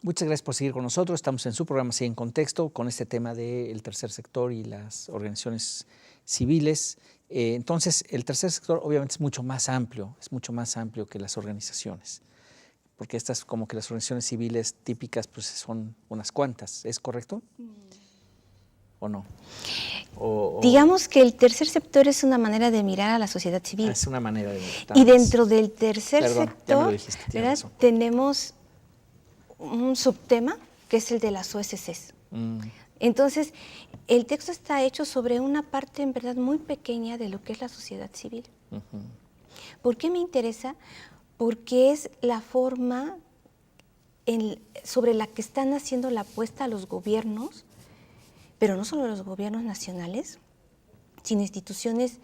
Muchas gracias por seguir con nosotros. Estamos en su programa Sí en Contexto con este tema del tercer sector y las organizaciones civiles. Entonces, el tercer sector obviamente es mucho más amplio que las organizaciones, porque estas como que las organizaciones civiles típicas pues son unas cuantas, ¿es correcto? ¿O no? Digamos que el tercer sector es una manera de mirar a la sociedad civil. Es una manera de mirar. Y dentro del tercer sector, ya me lo dijiste, ¿verdad? Tenemos un subtema que es el de las OSCs. Entonces, el texto está hecho sobre una parte en verdad muy pequeña de lo que es la sociedad civil. ¿Por qué me interesa? Porque es la forma sobre la que están haciendo la apuesta a los gobiernos, pero no solo los gobiernos nacionales, sino instituciones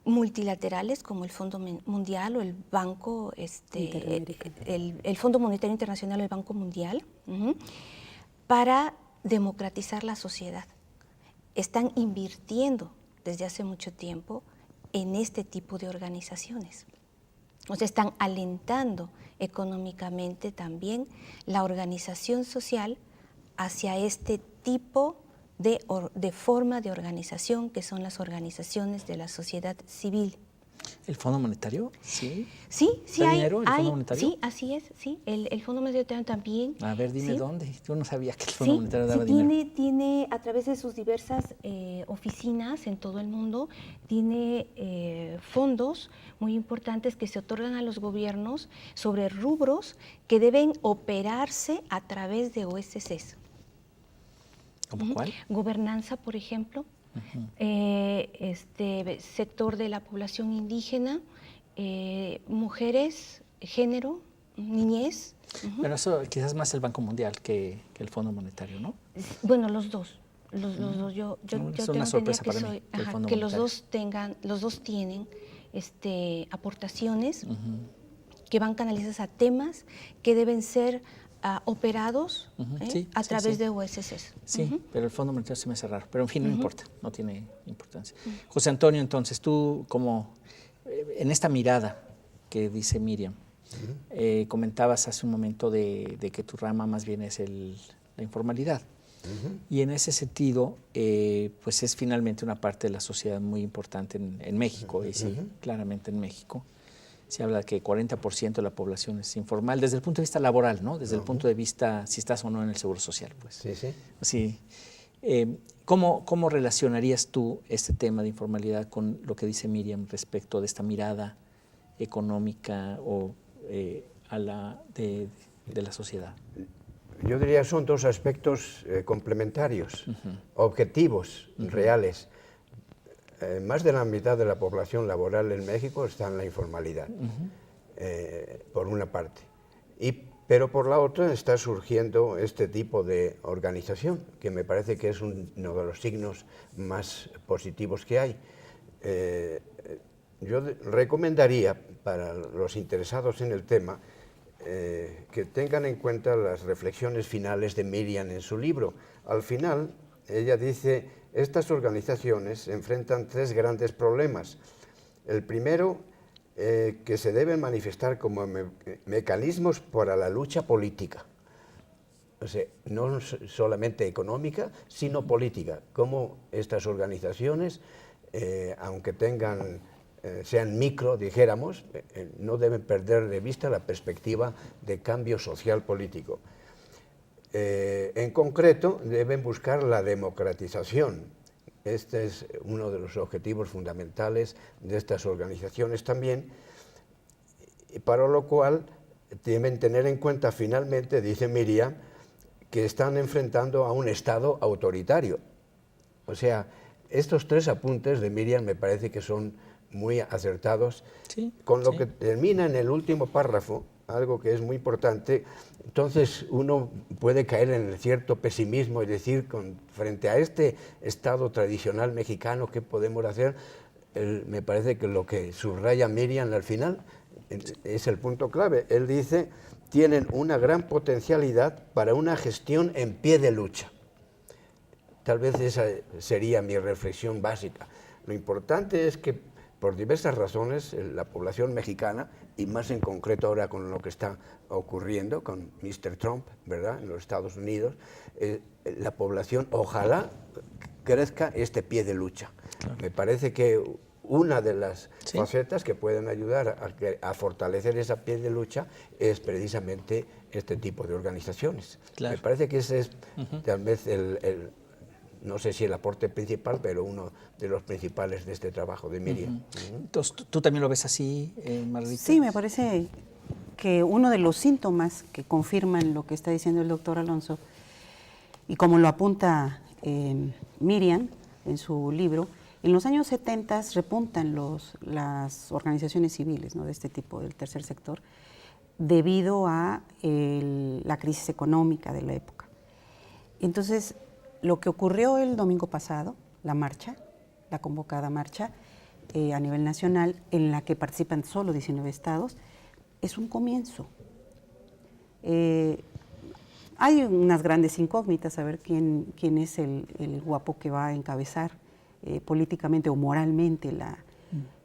multilaterales como el Fondo Mundial o el Banco, el Fondo Monetario Internacional o el Banco Mundial, para democratizar la sociedad. Están invirtiendo desde hace mucho tiempo en este tipo de organizaciones. O sea, están alentando económicamente también la organización social hacia este tipo de forma de organización que son las organizaciones de la sociedad civil. ¿El Fondo Monetario? Sí. Sí, hay dinero el Fondo Monetario. Sí, así es, sí. El Fondo Monetario también. A ver, dime ¿sí? ¿Dónde? Yo no sabía que el Fondo Monetario daba dinero. Tiene a través de sus diversas oficinas en todo el mundo, tiene fondos muy importantes que se otorgan a los gobiernos sobre rubros que deben operarse a través de OSCs. ¿Cómo cuál? Gobernanza, por ejemplo, sector de la población indígena, mujeres, género, niñez. Pero eso quizás más el Banco Mundial que el Fondo Monetario, ¿no? Bueno, los dos. Los dos. Yo es una sorpresa para mí. Que los dos tienen aportaciones que van canalizadas a temas que deben ser operados a través de OSCs. Sí, pero el Fondo Monetario se me hace raro. Pero en fin, no importa, no tiene importancia. José Antonio, entonces, tú como en esta mirada que dice Miriam, comentabas hace un momento de que tu rama más bien es la informalidad. Y en ese sentido, pues es finalmente una parte de la sociedad muy importante en México, y sí, claramente en México. Se habla de que 40% de la población es informal, desde el punto de vista laboral, ¿no? Desde el punto de vista si estás o no en el Seguro Social, pues. Sí. ¿Cómo relacionarías tú este tema de informalidad con lo que dice Miriam respecto de esta mirada económica o de la sociedad? Yo diría que son dos aspectos complementarios, objetivos, reales. Más de la mitad de la población laboral en México está en la informalidad, por una parte. Pero por la otra está surgiendo este tipo de organización, que me parece que es uno de los signos más positivos que hay. Yo recomendaría para los interesados en el tema que tengan en cuenta las reflexiones finales de Miriam en su libro. Al final, ella dice: estas organizaciones enfrentan tres grandes problemas. El primero, que se deben manifestar como mecanismos para la lucha política. O sea, no solamente económica, sino política. Cómo estas organizaciones, aunque sean micro, dijéramos, no deben perder de vista la perspectiva de cambio social político. En concreto, deben buscar la democratización. Este es uno de los objetivos fundamentales de estas organizaciones también, para lo cual deben tener en cuenta finalmente, dice Miriam, que están enfrentando a un Estado autoritario. O sea, estos tres apuntes de Miriam me parece que son muy acertados, con lo que termina en el último párrafo, algo que es muy importante. Entonces uno puede caer en cierto pesimismo y decir, frente a este Estado tradicional mexicano, ¿qué podemos hacer? Me parece que lo que subraya Miriam al final es el punto clave. Él dice: tienen una gran potencialidad para una gestión en pie de lucha. Tal vez esa sería mi reflexión básica. Lo importante es que, por diversas razones, la población mexicana, y más en concreto ahora con lo que está ocurriendo con Mr. Trump, ¿verdad?, en los Estados Unidos, la población ojalá crezca este pie de lucha. Claro. Me parece que una de las facetas que pueden ayudar a fortalecer esa pie de lucha es precisamente este tipo de organizaciones. Claro. Me parece que ese es tal vez no sé si el aporte principal, pero uno de los principales de este trabajo de Miriam. Entonces, ¿tú también lo ves así, Margarita? Sí, me parece que uno de los síntomas que confirman lo que está diciendo el doctor Alonso, y como lo apunta Miriam en su libro, en los años 70 repuntan las organizaciones civiles, ¿no?, de este tipo, del tercer sector, debido a la crisis económica de la época. Entonces, lo que ocurrió el domingo pasado, la convocada marcha a nivel nacional, en la que participan solo 19 estados, es un comienzo. Hay unas grandes incógnitas, a ver quién es el guapo que va a encabezar políticamente o moralmente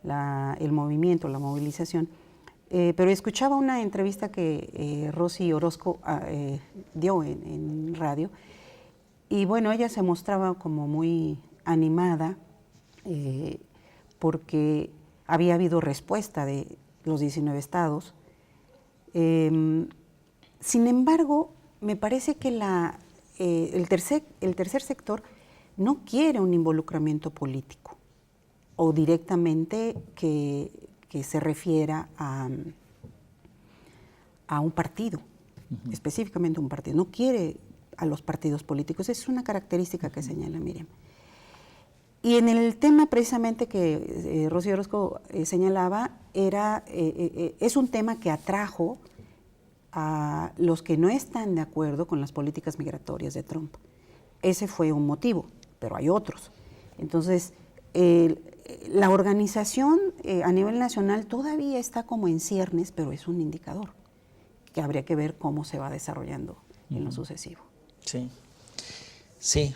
el movimiento, la movilización. Pero escuchaba una entrevista que Rosy Orozco dio en radio, y bueno, ella se mostraba como muy animada porque había habido respuesta de los 19 estados. Sin embargo, me parece que el tercer sector no quiere un involucramiento político o directamente que se refiera a un partido, específicamente un partido. No quiere a los partidos políticos. Es una característica que señala Miriam. Y en el tema precisamente que Rosy Orozco señalaba, es un tema que atrajo a los que no están de acuerdo con las políticas migratorias de Trump. Ese fue un motivo, pero hay otros. Entonces, la organización a nivel nacional todavía está como en ciernes, pero es un indicador que habría que ver cómo se va desarrollando en lo sucesivo. Sí,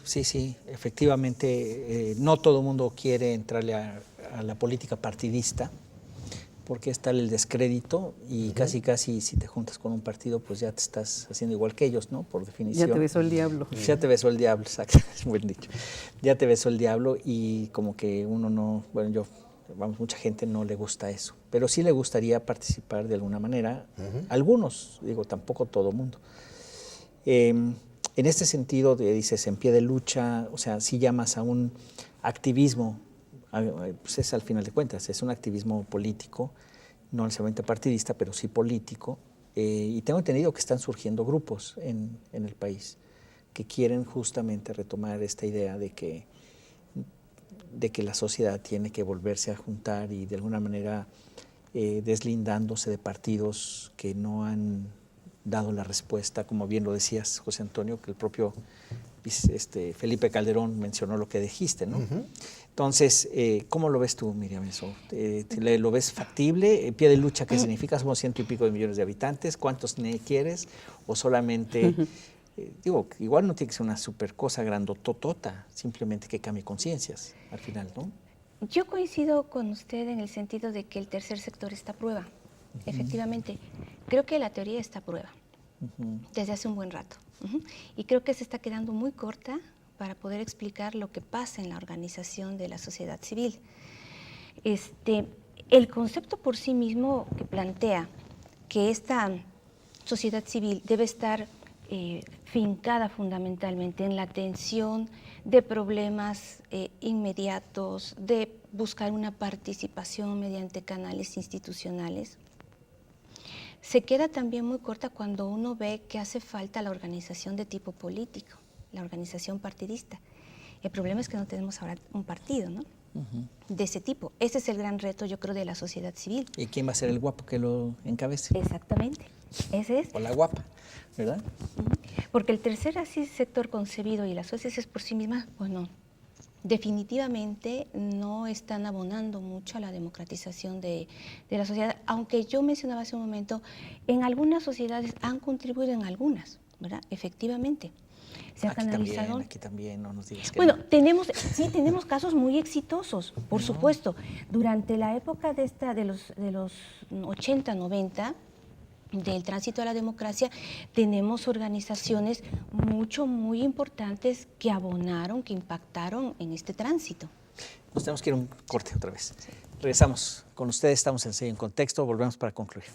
efectivamente, no todo el mundo quiere entrarle a la política partidista, porque está el descrédito y casi si te juntas con un partido, pues ya te estás haciendo igual que ellos, ¿no? Por definición. Ya te besó el diablo. Ya te besó el diablo, exacto, es buen dicho. Ya te besó el diablo y como que uno no, bueno, mucha gente no le gusta eso, pero sí le gustaría participar de alguna manera. Algunos, digo, tampoco todo el mundo. En este sentido, dices, en pie de lucha, o sea, si llamas a un activismo, pues es al final de cuentas, es un activismo político, no necesariamente partidista, pero sí político, y tengo entendido que están surgiendo grupos en el país que quieren justamente retomar esta idea de que la sociedad tiene que volverse a juntar y de alguna manera deslindándose de partidos que no han dado la respuesta, como bien lo decías, José Antonio, que el propio Felipe Calderón mencionó lo que dijiste, ¿no? Entonces, ¿cómo lo ves tú, Miriam, eso? ¿Lo ves factible? ¿Pie de lucha qué significa? Somos 100 y pico de millones de habitantes, ¿cuántos quieres? ¿O solamente, digo, igual no tiene que ser una super cosa grandototota, simplemente que cambie conciencias al final, ¿no? Yo coincido con usted en el sentido de que el tercer sector está a prueba. Efectivamente, creo que la teoría está a prueba desde hace un buen rato y creo que se está quedando muy corta para poder explicar lo que pasa en la organización de la sociedad civil. El concepto por sí mismo que plantea que esta sociedad civil debe estar fincada fundamentalmente en la atención de problemas inmediatos, de buscar una participación mediante canales institucionales, se queda también muy corta cuando uno ve que hace falta la organización de tipo político, la organización partidista. El problema es que no tenemos ahora un partido, ¿no? De ese tipo. Ese es el gran reto, yo creo, de la sociedad civil. ¿Y quién va a ser el guapo que lo encabece? Exactamente, ese es. O la guapa, ¿verdad? Porque el tercer así sector concebido y las OSS por sí mismas, pues no, definitivamente no están abonando mucho a la democratización de la sociedad, aunque yo mencionaba hace un momento, en algunas sociedades han contribuido en algunas, ¿verdad? Efectivamente. Se ha canalizado. Aquí también, no nos digas que bueno, no. tenemos casos muy exitosos, por supuesto. Durante la época de los 80, 90, del tránsito a la democracia, tenemos organizaciones muy importantes que abonaron, que impactaron en este tránsito. Nos tenemos que ir a un corte otra vez. Regresamos con ustedes, estamos en Sello en Contexto, volvemos para concluir.